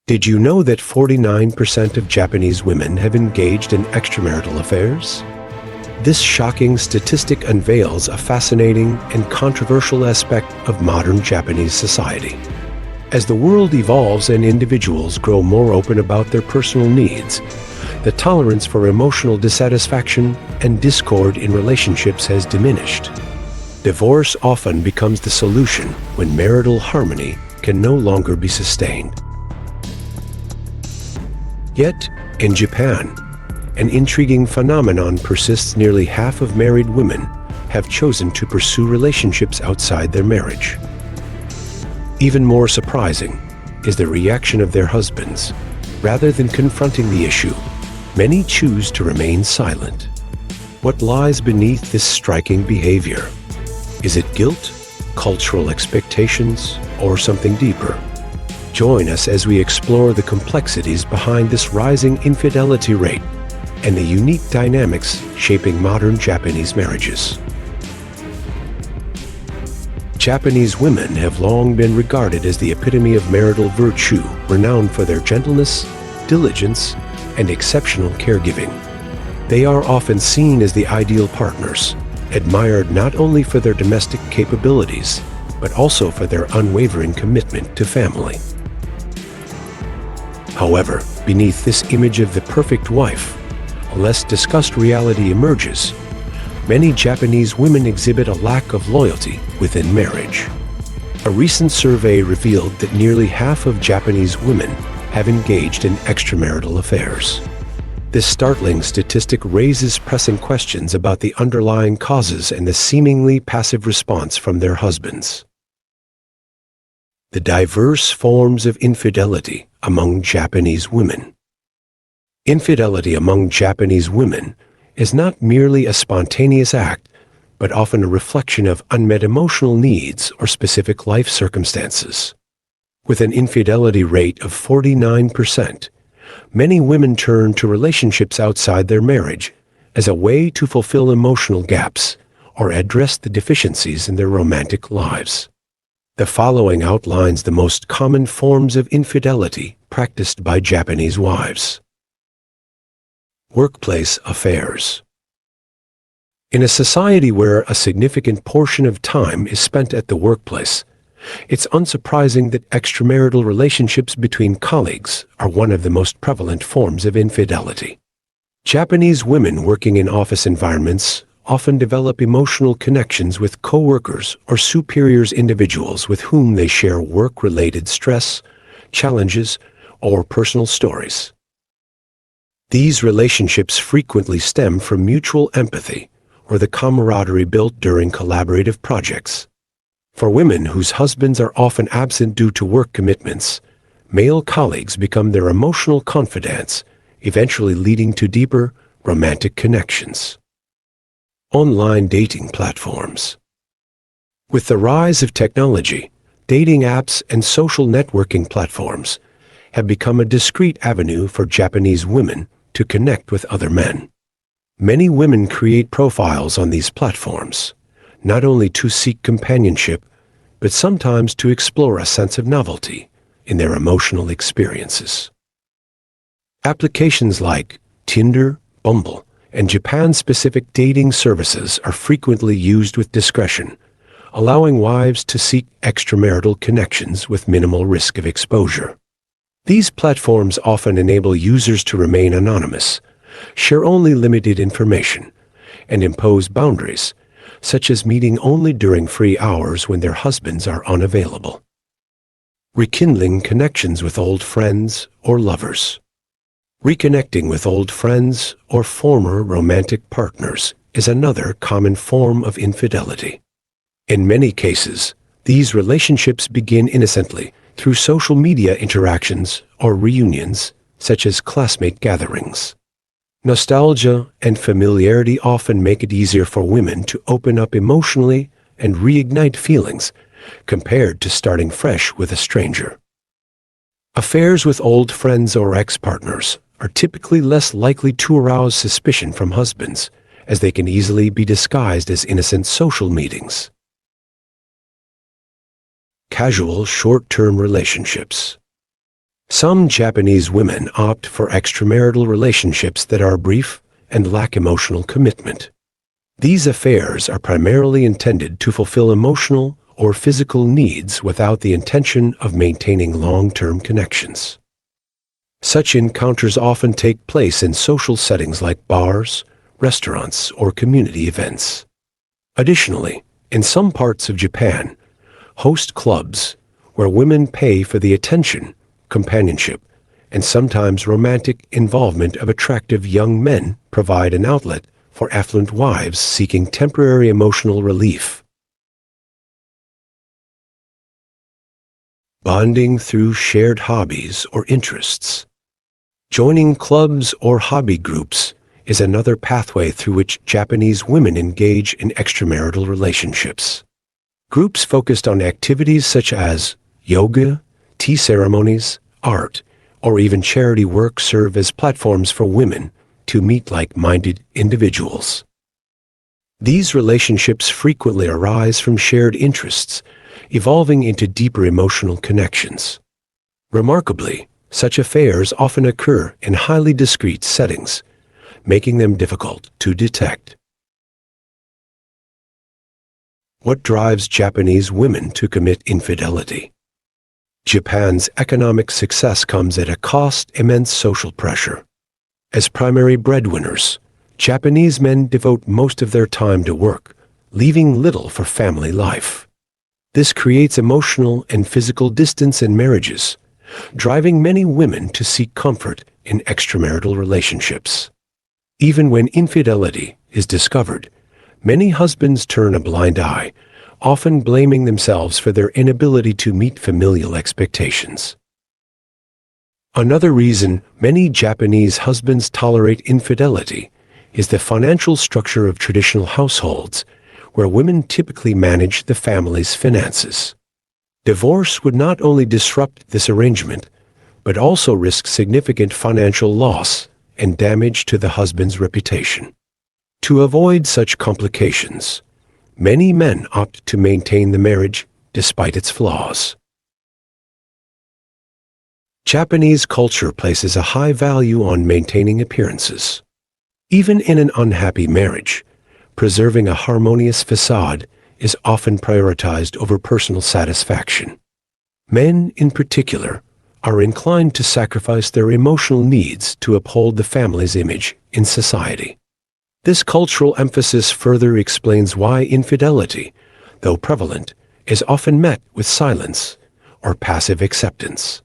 Did you know that 49% of Japanese women have engaged in extramarital affairs? This shocking statistic unveils a fascinating and controversial aspect of modern Japanese society. As the world evolves and individuals grow more open about their personal needs, the tolerance for emotional dissatisfaction and discord in relationships has diminished. Divorce often becomes the solution when marital harmony can no longer be sustained. Yet, in Japan, an intriguing phenomenon persists. Nearly half of married women have chosen to pursue relationships outside their marriage. Even more surprising is the reaction of their husbands. Rather than confronting the issue, many choose to remain silent. What lies beneath this striking behavior? Is it guilt, cultural expectations, or something deeper? Join us as we explore the complexities behind this rising infidelity rate and the unique dynamics shaping modern Japanese marriages. Japanese women have long been regarded as the epitome of marital virtue, renowned for their gentleness, diligence, and exceptional caregiving. They are often seen as the ideal partners, admired not only for their domestic capabilities, but also for their unwavering commitment to family. However, beneath this image of the perfect wife, a less discussed reality emerges. Many Japanese women exhibit a lack of loyalty within marriage. A recent survey revealed that nearly half of Japanese women have engaged in extramarital affairs. This startling statistic raises pressing questions about the underlying causes and the seemingly passive response from their husbands. The diverse forms of infidelity among Japanese women. Infidelity among Japanese women is not merely a spontaneous act, but often a reflection of unmet emotional needs or specific life circumstances. With an infidelity rate of 49%, many women turn to relationships outside their marriage as a way to fulfill emotional gaps or address the deficiencies in their romantic lives. The following outlines the most common forms of infidelity practiced by Japanese wives. Workplace affairs. In a society where a significant portion of time is spent at the workplace, it's unsurprising that extramarital relationships between colleagues are one of the most prevalent forms of infidelity. Japanese women working in office environments often develop emotional connections with co-workers or superiors, individuals with whom they share work-related stress, challenges, or personal stories. These relationships frequently stem from mutual empathy or the camaraderie built during collaborative projects. For women whose husbands are often absent due to work commitments, male colleagues become their emotional confidants, eventually leading to deeper romantic connections. Online dating platforms. With the rise of technology, dating apps and social networking platforms have become a discreet avenue for Japanese women to connect with other men. Many women create profiles on these platforms, not only to seek companionship, but sometimes to explore a sense of novelty in their emotional experiences. Applications like Tinder, Bumble, and Japan-specific dating services are frequently used with discretion, allowing wives to seek extramarital connections with minimal risk of exposure. These platforms often enable users to remain anonymous, share only limited information, and impose boundaries, such as meeting only during free hours when their husbands are unavailable. Rekindling connections with old friends or lovers. Reconnecting with old friends or former romantic partners is another common form of infidelity. In many cases, these relationships begin innocently through social media interactions or reunions, such as classmate gatherings. Nostalgia and familiarity often make it easier for women to open up emotionally and reignite feelings, compared to starting fresh with a stranger. Affairs with old friends or ex-partners are typically less likely to arouse suspicion from husbands, as they can easily be disguised as innocent social meetings. Casual short-term relationships. Some Japanese women opt for extramarital relationships that are brief and lack emotional commitment. These affairs are primarily intended to fulfill emotional or physical needs without the intention of maintaining long-term connections. Such encounters often take place in social settings like bars, restaurants, or community events. Additionally, in some parts of Japan, host clubs where women pay for the attention, companionship, and sometimes romantic involvement of attractive young men provide an outlet for affluent wives seeking temporary emotional relief. Bonding through shared hobbies or interests. Joining clubs or hobby groups is another pathway through which Japanese women engage in extramarital relationships. Groups focused on activities such as yoga, tea ceremonies, art, or even charity work serve as platforms for women to meet like-minded individuals. These relationships frequently arise from shared interests, evolving into deeper emotional connections. Remarkably, such affairs often occur in highly discreet settings, making them difficult to detect. What drives Japanese women to commit infidelity? Japan's economic success comes at a cost of immense social pressure. As primary breadwinners, Japanese men devote most of their time to work, leaving little for family life. This creates emotional and physical distance in marriages, driving many women to seek comfort in extramarital relationships. Even when infidelity is discovered, many husbands turn a blind eye, often blaming themselves for their inability to meet familial expectations. Another reason many Japanese husbands tolerate infidelity is the financial structure of traditional households, where women typically manage the family's finances. Divorce would not only disrupt this arrangement, but also risk significant financial loss and damage to the husband's reputation. To avoid such complications, many men opt to maintain the marriage despite its flaws. Japanese culture places a high value on maintaining appearances. Even in an unhappy marriage, preserving a harmonious facade is often prioritized over personal satisfaction. Men, in particular, are inclined to sacrifice their emotional needs to uphold the family's image in society. This cultural emphasis further explains why infidelity, though prevalent, is often met with silence or passive acceptance.